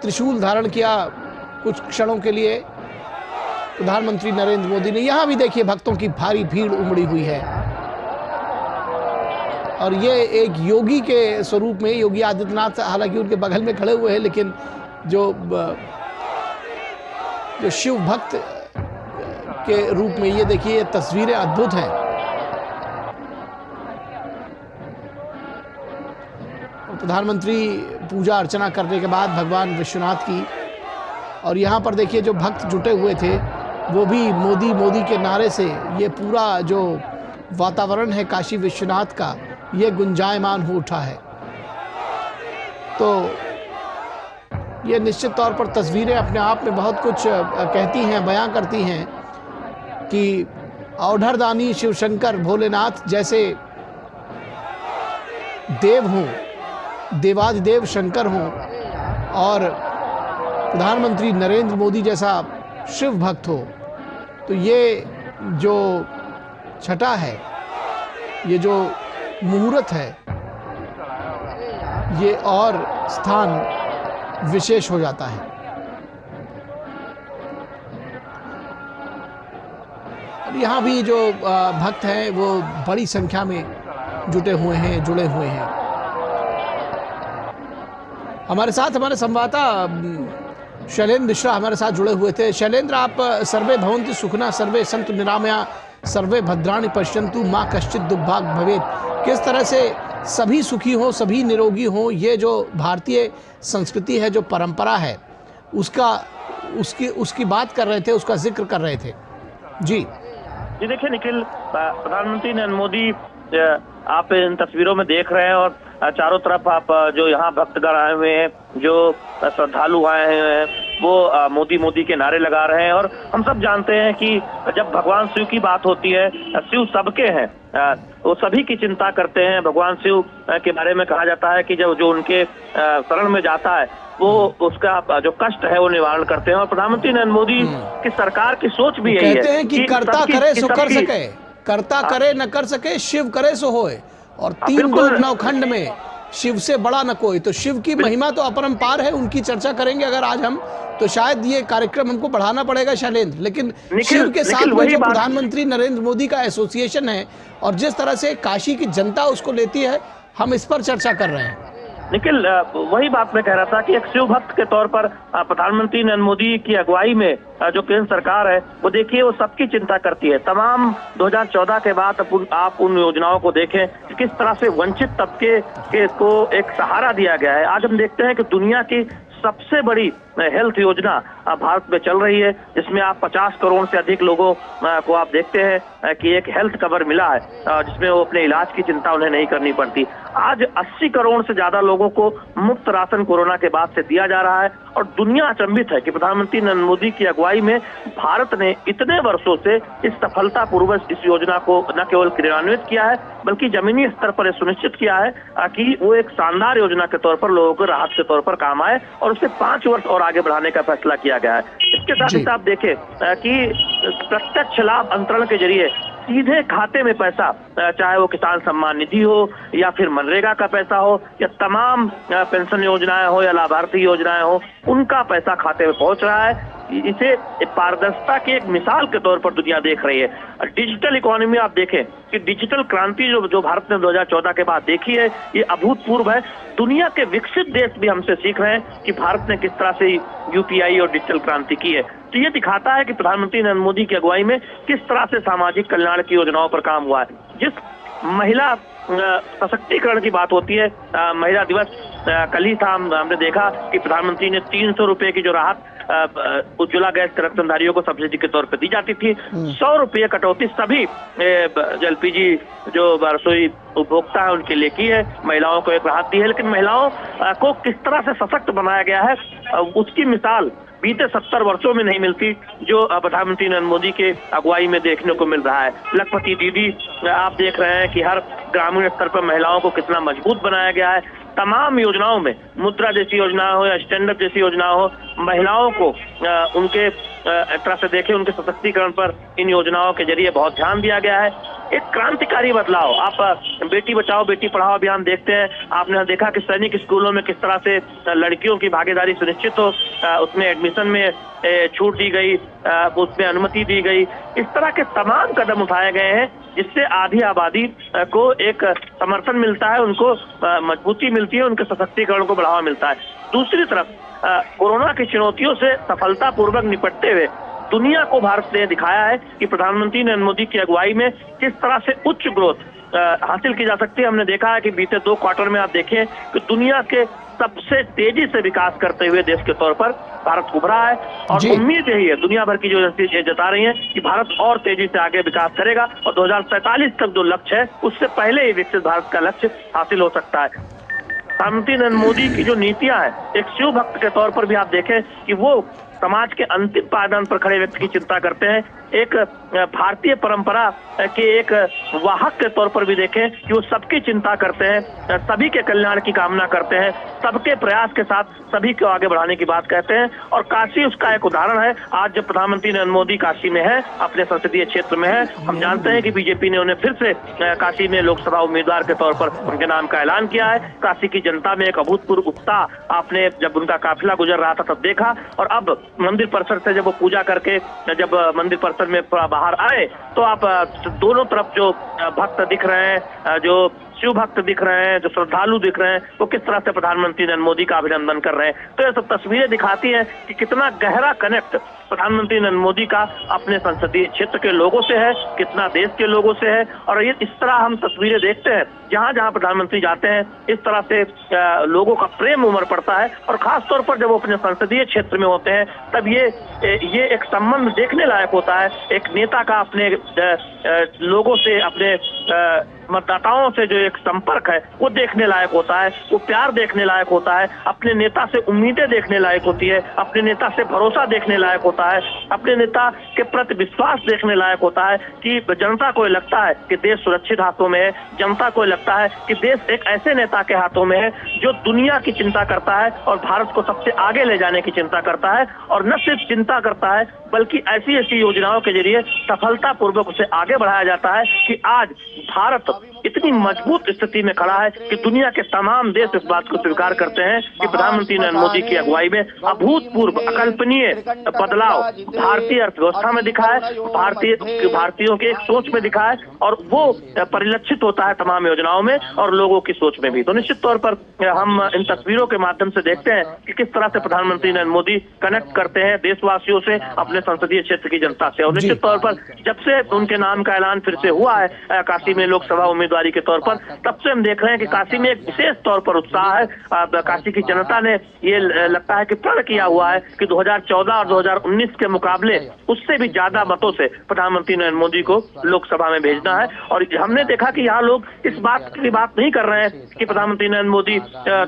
त्रिशूल धारण किया कुछ क्षणों के लिए प्रधानमंत्री नरेंद्र मोदी ने। यहां भी देखिए भक्तों की भारी भीड़ उमड़ी हुई है और ये एक योगी के स्वरूप में, योगी आदित्यनाथ हालांकि उनके बगल में खड़े हुए हैं, लेकिन जो शिव भक्त के रूप में ये देखिए तस्वीरें अद्भुत हैं। प्रधानमंत्री पूजा अर्चना करने के बाद भगवान विश्वनाथ की, और यहाँ पर देखिए जो भक्त जुटे हुए थे वो भी मोदी मोदी के नारे से ये पूरा जो वातावरण है काशी विश्वनाथ का ये गुंजायमान हो उठा है। तो ये निश्चित तौर पर तस्वीरें अपने आप में बहुत कुछ कहती हैं, बयां करती हैं कि औढ़रदानी शिव शंकर भोलेनाथ जैसे देव हों, देवादिदेव शंकर हों, और प्रधानमंत्री नरेंद्र मोदी जैसा शिव भक्त हो, तो ये जो छटा है, ये जो मुहूर्त है, ये और स्थान विशेष हो जाता है। और यहाँ भी जो भक्त हैं वो बड़ी संख्या में जुटे हुए हैं, जुड़े हुए हैं। हमारे साथ हमारे संवाददाता शैलेंद्र मिश्रा हमारे साथ जुड़े हुए थे। शैलेंद्र, आप सर्वे भवन्तु सुखिनः सर्वे सन्तु निरामया सर्वे भद्राणि पश्यन्तु माँ कश्चित् दुर्भाग भवेत्, किस तरह से सभी सुखी हों, सभी निरोगी हों, ये जो भारतीय संस्कृति है, जो परंपरा है, उसकी बात कर रहे थे, उसका जिक्र कर रहे थे। जी देखिए निखिल, प्रधानमंत्री नरेंद्र मोदी आप इन तस्वीरों में देख रहे हैं और चारों तरफ आप जो यहाँ भक्तगण आए हुए हैं, जो श्रद्धालु आए हैं, वो मोदी मोदी के नारे लगा रहे हैं। और हम सब जानते हैं कि जब भगवान शिव की बात होती है, शिव सबके हैं, वो सभी की चिंता करते हैं। भगवान शिव के बारे में कहा जाता है कि जब जो उनके शरण में जाता है वो उसका जो कष्ट है वो निवारण करते हैं। और प्रधानमंत्री नरेंद्र मोदी की सरकार की सोच भी यही है, कहते हैं कि करता करे सो कर सके, करता करे न कर सके, शिव करे सो होए, और तीन लोक नवखंड में शिव से बड़ा न कोई। तो शिव की महिमा तो अपरंपार है, उनकी चर्चा करेंगे अगर आज हम, तो शायद ये कार्यक्रम हमको बढ़ाना पड़ेगा शैलेंद्र। लेकिन शिव के साथ में जो प्रधानमंत्री नरेंद्र मोदी का एसोसिएशन है और जिस तरह से काशी की जनता उसको लेती है, हम इस पर चर्चा कर रहे हैं। निखिल, वही बात मैं कह रहा था कि एक शिव भक्त के तौर पर प्रधानमंत्री नरेंद्र मोदी की अगुवाई में जो केंद्र सरकार है वो देखिए वो सबकी चिंता करती है। तमाम 2014 के बाद आप उन योजनाओं को देखें कि किस तरह से वंचित तबके को एक सहारा दिया गया है। आज हम देखते हैं कि दुनिया की सबसे बड़ी हेल्थ योजना भारत में चल रही है, जिसमें आप 50 करोड़ से अधिक लोगों को आप देखते हैं कि एक हेल्थ कवर मिला है, जिसमें वो अपने इलाज की चिंता उन्हें नहीं करनी पड़ती। आज 80 करोड़ से ज्यादा लोगों को मुफ्त राशन कोरोना के बाद से दिया जा रहा है। और दुनिया अचंभित है कि प्रधानमंत्री नरेंद्र मोदी की अगुवाई में भारत ने इतने वर्षों से इस सफलतापूर्वक इस योजना को न केवल क्रियान्वित किया है, बल्कि जमीनी स्तर पर सुनिश्चित किया है कि वो एक शानदार योजना के तौर पर लोगों को राहत के तौर पर काम आए, और उसे 5 वर्ष और आगे बढ़ाने का फैसला किया गया है। इसके साथ ही आप देखें कि प्रत्यक्ष लाभ अंतरण के जरिए सीधे खाते में पैसा, चाहे वो किसान सम्मान निधि हो या फिर मनरेगा का पैसा हो या तमाम पेंशन योजनाएं हो या लाभार्थी योजनाएं हो, उनका पैसा खाते में पहुंच रहा है। इसे पारदर्शिता की एक मिसाल के तौर पर दुनिया देख रही है। डिजिटल इकोनॉमी आप देखें कि डिजिटल क्रांति जो भारत ने 2014 के बाद देखी है, ये अभूतपूर्व है। दुनिया के विकसित देश भी हमसे सीख रहे हैं कि भारत ने किस तरह से यूपीआई और डिजिटल क्रांति की है। तो ये दिखाता है कि प्रधानमंत्री नरेंद्र मोदी की अगुवाई में किस तरह से सामाजिक कल्याण की योजनाओं पर काम हुआ है। जिस महिला सशक्तिकरण की बात होती है, महिला दिवस कल ही था, हमने देखा कि प्रधानमंत्री ने 300 रुपए की जो राहत उज्ज्वला गैस कनेक्शनधारियों को सब्सिडी के तौर पर दी जाती थी, 100 रुपये कटौती सभी एलपीजी जो रसोई उपभोक्ता है उनके लिए की है, महिलाओं को एक राहत दी है। लेकिन महिलाओं को किस तरह से सशक्त बनाया गया है, उसकी मिसाल बीते 70 वर्षों में नहीं मिलती, जो प्रधानमंत्री नरेंद्र मोदी के अगुवाई में देखने को मिल रहा है। लखपति दीदी आप देख रहे हैं कि हर ग्रामीण स्तर पर महिलाओं को कितना मजबूत बनाया गया है। तमाम योजनाओं में, मुद्रा जैसी योजना हो या स्टैंड अप जैसी योजना हो, महिलाओं को उनके तरह से देखें, उनके सशक्तिकरण पर इन योजनाओं के जरिए बहुत ध्यान दिया गया है। एक क्रांतिकारी बदलाव। आप बेटी बचाओ बेटी पढ़ाओ अभियान देखते हैं, आपने देखा कि सैनिक स्कूलों में किस तरह से लड़कियों की भागीदारी सुनिश्चित हो, उसमें एडमिशन में छूट दी गई, उसमें अनुमति दी गई। इस तरह के तमाम कदम उठाए गए हैं जिससे आधी आबादी को एक समर्थन मिलता है, उनको मजबूती मिलती है, उनके सशक्तिकरण को बढ़ावा मिलता है। दूसरी तरफ कोरोना की चुनौतियों से सफलतापूर्वक निपटते हुए दुनिया को भारत ने दिखाया है कि प्रधानमंत्री नरेंद्र मोदी की अगुवाई में किस तरह से उच्च ग्रोथ हासिल की जा सकती है। हमने देखा है कि बीते 2 क्वार्टर में आप देखें कि दुनिया के सबसे तेजी से विकास करते हुए देश के तौर पर भारत उभरा है, और उम्मीद यही है दुनिया भर की जो जता रही है कि भारत और तेजी से आगे विकास करेगा और 2047 तक जो लक्ष्य है उससे पहले ही विकसित भारत का लक्ष्य हासिल हो सकता है। प्रधानमंत्री नरेंद्र मोदी की जो नीतियां हैं, एक शिव भक्त के तौर पर भी आप देखें कि वो समाज के अंतिम पायदान पर खड़े व्यक्ति की चिंता करते हैं। एक भारतीय परंपरा के एक वाहक के तौर पर भी देखें कि वो सबकी चिंता करते हैं, सभी के कल्याण की कामना करते हैं, सबके प्रयास के साथ सभी को आगे बढ़ाने की बात कहते हैं। और काशी उसका एक उदाहरण है। आज जब प्रधानमंत्री नरेंद्र मोदी काशी में है, अपने संसदीय क्षेत्र में है, हम जानते हैं कि बीजेपी ने उन्हें फिर से काशी में लोकसभा उम्मीदवार के तौर पर उनके नाम का ऐलान किया है। काशी की जनता में एक अभूतपूर्व उत्साह आपने जब उनका काफिला गुजर रहा था तब देखा, और अब मंदिर परिसर से जब वो पूजा करके जब मंदिर परिसर में बाहर आए तो आप दोनों तरफ जो भक्त दिख रहे हैं, जो शिव भक्त दिख रहे हैं, जो श्रद्धालु दिख रहे हैं, वो किस तरह से प्रधानमंत्री नरेंद्र मोदी का अभिनंदन कर रहे हैं। तो ये सब तस्वीरें दिखाती हैं कि कितना गहरा कनेक्ट प्रधानमंत्री नरेंद्र मोदी का अपने संसदीय क्षेत्र के लोगों से है, कितना देश के लोगों से है। और ये इस तरह हम तस्वीरें देखते हैं, जहां जहां प्रधानमंत्री जाते हैं इस तरह से लोगों का प्रेम उमड़ पड़ता है। और खास तौर पर जब वो अपने संसदीय क्षेत्र में होते हैं तब ये एक संबंध देखने लायक होता है। एक नेता का अपने लोगों से, अपने मतदाताओं से जो एक संपर्क है वो देखने लायक होता है, वो प्यार देखने लायक होता है, अपने नेता से उम्मीदें देखने लायक होती है, अपने नेता से भरोसा देखने लायक होता है, अपने नेता के प्रति विश्वास देखने लायक होता है कि जनता को लगता है कि देश सुरक्षित हाथों में है, जनता को लगता है कि देश एक ऐसे नेता के हाथों में है जो दुनिया की चिंता करता है और भारत को सबसे आगे ले जाने की चिंता करता है। और न सिर्फ चिंता करता है बल्कि ऐसी ऐसी योजनाओं के जरिए सफलतापूर्वक उसे आगे बढ़ाया जाता है कि आज भारत इतनी मजबूत स्थिति में खड़ा है कि दुनिया के तमाम देश इस बात को स्वीकार करते हैं कि प्रधानमंत्री नरेंद्र मोदी की अगुवाई में अभूतपूर्व अकल्पनीय बदलाव भारतीय अर्थव्यवस्था में दिखा है, भारतीयों के एक सोच में दिखा है, और वो परिलक्षित होता है तमाम योजनाओं में और लोगों की सोच में भी। तो निश्चित तौर पर हम इन तस्वीरों के माध्यम से देखते हैं कि किस तरह से प्रधानमंत्री नरेंद्र मोदी कनेक्ट करते हैं देशवासियों से, अपने संसदीय क्षेत्र की जनता से। और निश्चित तौर पर जब से उनके नाम का ऐलान फिर से हुआ है काशी में लोकसभा उम्मीदवारी के तौर पर, तब से हम देख रहे हैं कि काशी में एक विशेष तौर पर उत्साह है। काशी की जनता ने ये लगता है कि प्रण किया हुआ है कि 2014 और 2019 के मुकाबले उससे भी ज्यादा मतों से प्रधानमंत्री नरेंद्र मोदी को लोकसभा में भेजना है। और हमने देखा कि यहाँ लोग इस बात की बात नहीं कर रहे हैं कि प्रधानमंत्री नरेंद्र मोदी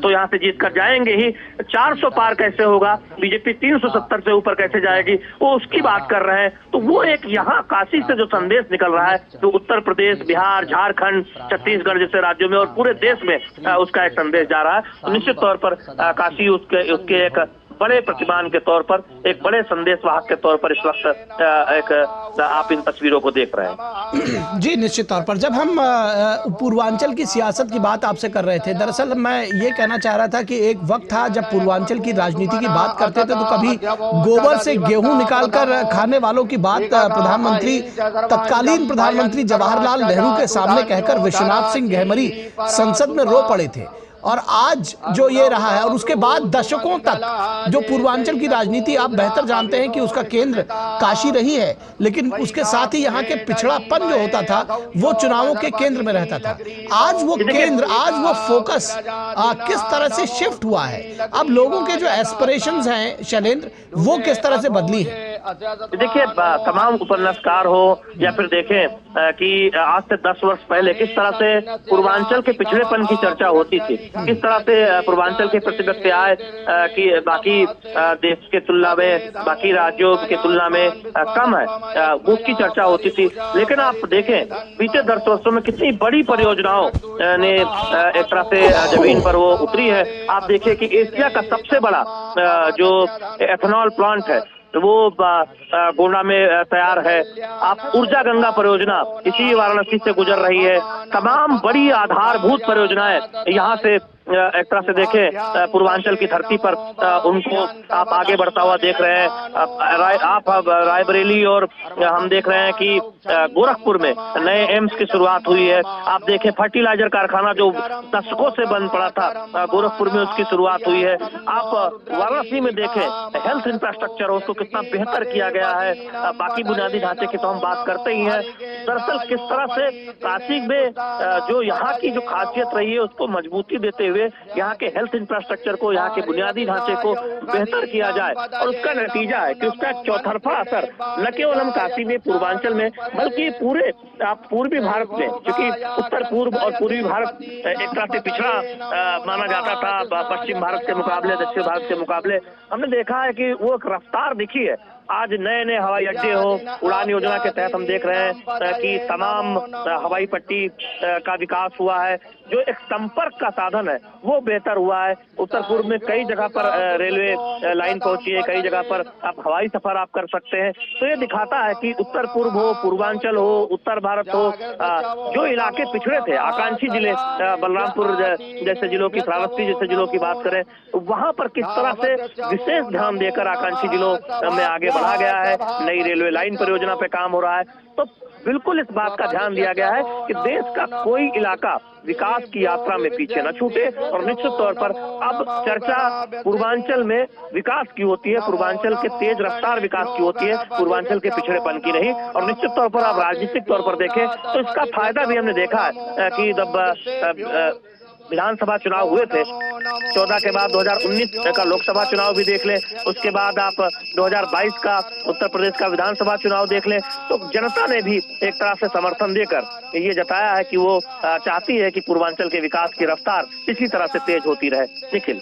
तो यहाँ से जीत कर जाएंगे ही, 400 पार कैसे होगा, बीजेपी 370 से ऊपर कैसे जाएगी, वो उसकी बात कर रहे हैं। तो वो एक यहाँ काशी से जो संदेश निकल रहा है, तो उत्तर प्रदेश, बिहार, झारखंड, छत्तीसगढ़ जैसे राज्यों में और पूरे देश में उसका एक संदेश जा रहा है। तो निश्चित तौर पर काशी उसके एक बड़े प्रतिमान के तौर पर, एक बड़े संदेश वाहक के तौर पर इस वक्त आप इन तस्वीरों को देख रहे हैं। जी निश्चित तौर पर जब हम पूर्वांचल की सियासत की बात आपसे कर रहे थे, दरअसल मैं ये कहना चाह रहा था कि एक वक्त था जब पूर्वांचल की राजनीति की बात करते थे तो कभी गोबर से गेहूं निकालकर खाने वालों की बात प्रधानमंत्री, तत्कालीन प्रधानमंत्री जवाहरलाल नेहरू के सामने कहकर विश्वनाथ सिंह गहमरी संसद में रो पड़े थे। और आज जो ये रहा है, और उसके बाद दशकों तक जो पूर्वांचल की राजनीति, आप बेहतर जानते हैं कि उसका केंद्र काशी रही है, लेकिन उसके साथ ही यहाँ के पिछड़ापन जो होता था वो चुनावों के केंद्र में रहता था। आज वो केंद्र, आज वो फोकस किस तरह से शिफ्ट हुआ है, अब लोगों के जो एस्पिरेशंस हैं शैलेंद्र, वो किस तरह से बदली है? देखिए तमाम उपन्यासकार हो या फिर देखें कि आज से 10 वर्ष पहले किस तरह से पूर्वांचल के पिछड़ेपन की चर्चा होती थी, किस तरह से पूर्वांचल के प्रति व्यक्ति आए कि बाकी देश के तुलना में, बाकी राज्यों के तुलना में कम है, उसकी चर्चा होती थी। लेकिन आप देखें बीते 10 वर्षों में कितनी बड़ी परियोजनाओं ने एक तरह से जमीन पर वो उतरी है। आप देखिए कि एशिया का सबसे बड़ा जो एथेनॉल प्लांट है वो गोंडा में तैयार है। आप ऊर्जा गंगा परियोजना इसी वाराणसी से गुजर रही है। तमाम बड़ी आधारभूत परियोजनाएं यहाँ से एक तरह से देखें पूर्वांचल की धरती पर उनको आप आगे बढ़ता हुआ देख रहे हैं। आप रायबरेली और हम देख रहे हैं कि गोरखपुर में नए एम्स की शुरुआत हुई है। आप देखें फर्टिलाइजर कारखाना जो दशकों से बंद पड़ा था, गोरखपुर में उसकी शुरुआत हुई है। आप वाराणसी में देखें हेल्थ इंफ्रास्ट्रक्चर उसको कितना बेहतर किया गया है। बाकी बुनियादी ढांचे की तो हम बात करते ही हैं। दरअसल किस तरह से काशी में जो यहाँ की जो खासियत रही है उसको मजबूती देते हुए यहाँ के हेल्थ इंफ्रास्ट्रक्चर को, यहाँ के बुनियादी ढांचे को बेहतर किया जाए, और उसका नतीजा है कि उसका चौतरफा असर न केवल हम काशी में, पूर्वांचल में, बल्कि पूरे पूर्वी भारत में, क्योंकि उत्तर पूर्व और पूर्वी भारत एक तरह से पिछड़ा माना जाता था पश्चिम भारत के मुकाबले, दक्षिण भारत के मुकाबले। हमने देखा है कि वो एक रफ्तार दिखी है। आज नए नए हवाई अड्डे हो, उड़ान योजना के तहत हम देख रहे हैं कि तमाम हवाई पट्टी का विकास हुआ है। जो एक संपर्क का साधन है वो बेहतर हुआ है। उत्तर पूर्व में कई जगह पर रेलवे लाइन पहुंची है, कई जगह पर आप हवाई सफर आप कर सकते हैं। तो ये दिखाता है कि उत्तर पूर्व हो, पूर्वांचल हो, उत्तर भारत हो, जो इलाके पिछड़े थे, आकांक्षी जिले, बलरामपुर जैसे जिलों की, श्रावस्ती जैसे जिलों की बात करें, वहां पर किस तरह से विशेष ध्यान देकर आकांक्षी जिलों में आगे बढ़ा गया है। नई रेलवे लाइन परियोजना पे काम हो रहा है। तो बिल्कुल इस बात का ध्यान दिया गया है कि देश का कोई इलाका विकास की यात्रा में पीछे न छूटे। और निश्चित तौर पर अब चर्चा पूर्वांचल में विकास की होती है, पूर्वांचल के तेज रफ्तार विकास की होती है, पूर्वांचल के पिछड़ेपन की नहीं। और निश्चित तौर पर आप राजनीतिक तौर पर देखें तो इसका फायदा भी हमने देखा है कि जब विधानसभा चुनाव हुए थे 14 के बाद 2019 का लोकसभा चुनाव भी देख लें, उसके बाद आप 2022 का उत्तर प्रदेश का विधानसभा चुनाव देख लें, तो जनता ने भी एक तरह से समर्थन देकर ये जताया है कि वो चाहती है कि पूर्वांचल के विकास की रफ्तार इसी तरह से तेज होती रहे। निखिल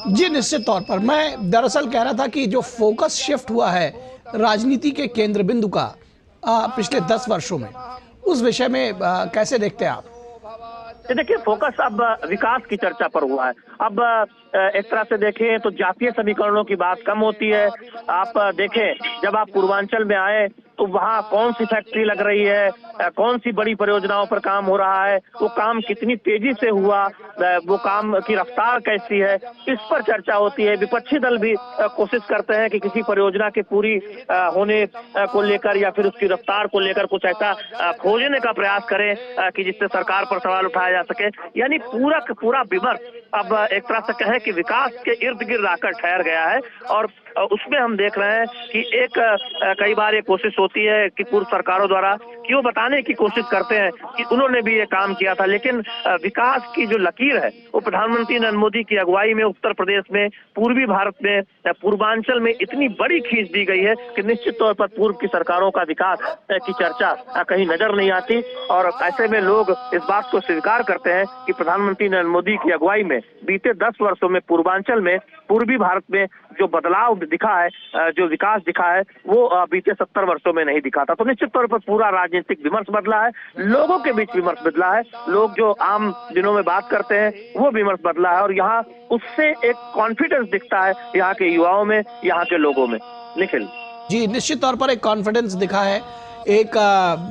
जी, निश्चित तौर पर मैं दरअसल कह रहा था कि जो फोकस शिफ्ट हुआ है राजनीति के केंद्र बिंदु का पिछले 10 वर्षों में, उस विषय में कैसे देखते हैं आप? देखिए फोकस अब विकास की चर्चा पर हुआ है। अब एक तरह से देखें तो जातीय समीकरणों की बात कम होती है। आप देखें जब आप पूर्वांचल में आए तो वहाँ कौन सी फैक्ट्री लग रही है, कौन सी बड़ी परियोजनाओं पर काम हो रहा है, वो काम कितनी तेजी से हुआ, वो काम की रफ्तार कैसी है, इस पर चर्चा होती है। विपक्षी दल भी कोशिश करते हैं कि किसी परियोजना के पूरी होने को लेकर या फिर उसकी रफ्तार को लेकर कुछ ऐसा खोजने का प्रयास करें कि जिससे सरकार पर सवाल उठाया जा सके। यानी पूरा विमर्श अब एक तरह से कहें कि विकास के इर्द गिर्द आकर ठहर गया है। और उसमें हम देख रहे हैं कि एक कई बार ये कोशिश होती है कि पूर्व सरकारों द्वारा कि वो बताने की कोशिश करते हैं कि उन्होंने भी ये काम किया था, लेकिन विकास की जो लकीर है वो प्रधानमंत्री नरेंद्र मोदी की अगुवाई में उत्तर प्रदेश में, पूर्वी भारत में, पूर्वांचल में इतनी बड़ी खींच दी गई है कि निश्चित तौर पर पूर्व की सरकारों का विकास की चर्चा कहीं नजर नहीं आती। और ऐसे में लोग इस बात को स्वीकार करते हैं कि प्रधानमंत्री नरेंद्र मोदी की अगुवाई में बीते 10 वर्षों में पूर्वांचल में, पूर्वी भारत में जो बदलाव दिखा है, जो विकास दिखा है, वो बीते 70 वर्षों में नहीं दिखा था। तो निश्चित तौर पर पूरा राजनीतिक विमर्श बदला है, लोगों के बीच विमर्श बदला है, लोग जो आम दिनों में बात करते हैं वो विमर्श बदला है। और यहाँ उससे एक कॉन्फिडेंस दिखता है यहाँ के युवाओं में, यहाँ के लोगों में। निखिल जी, निश्चित तौर पर एक कॉन्फिडेंस दिखा है, एक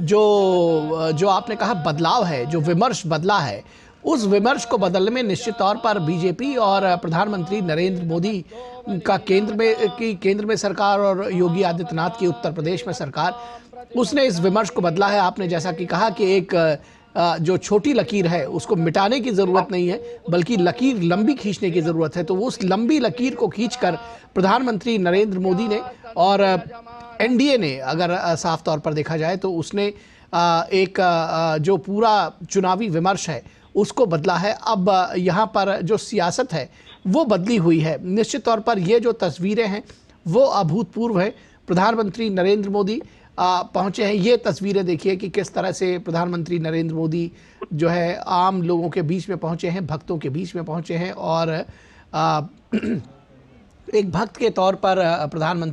जो आपने कहा बदलाव है, जो विमर्श बदला है, उस विमर्श को बदलने में निश्चित तौर पर बीजेपी और प्रधानमंत्री नरेंद्र मोदी का केंद्र में सरकार और योगी आदित्यनाथ की उत्तर प्रदेश में सरकार, उसने इस विमर्श को बदला है। आपने जैसा कि कहा कि एक जो छोटी लकीर है उसको मिटाने की ज़रूरत नहीं है, बल्कि लकीर लंबी खींचने की ज़रूरत है। तो उस लंबी लकीर को खींचकर प्रधानमंत्री नरेंद्र मोदी ने और एनडीए ने, अगर साफ तौर पर देखा जाए तो उसने एक जो पूरा चुनावी विमर्श है उसको बदला है। अब यहाँ पर जो सियासत है वो बदली हुई है। निश्चित तौर पर ये जो तस्वीरें हैं वो अभूतपूर्व है। प्रधानमंत्री नरेंद्र मोदी पहुंचे हैं। ये तस्वीरें देखिए कि किस तरह से प्रधानमंत्री नरेंद्र मोदी जो है आम लोगों के बीच में पहुंचे हैं, भक्तों के बीच में पहुंचे हैं और एक भक्त के तौर पर प्रधानमंत्री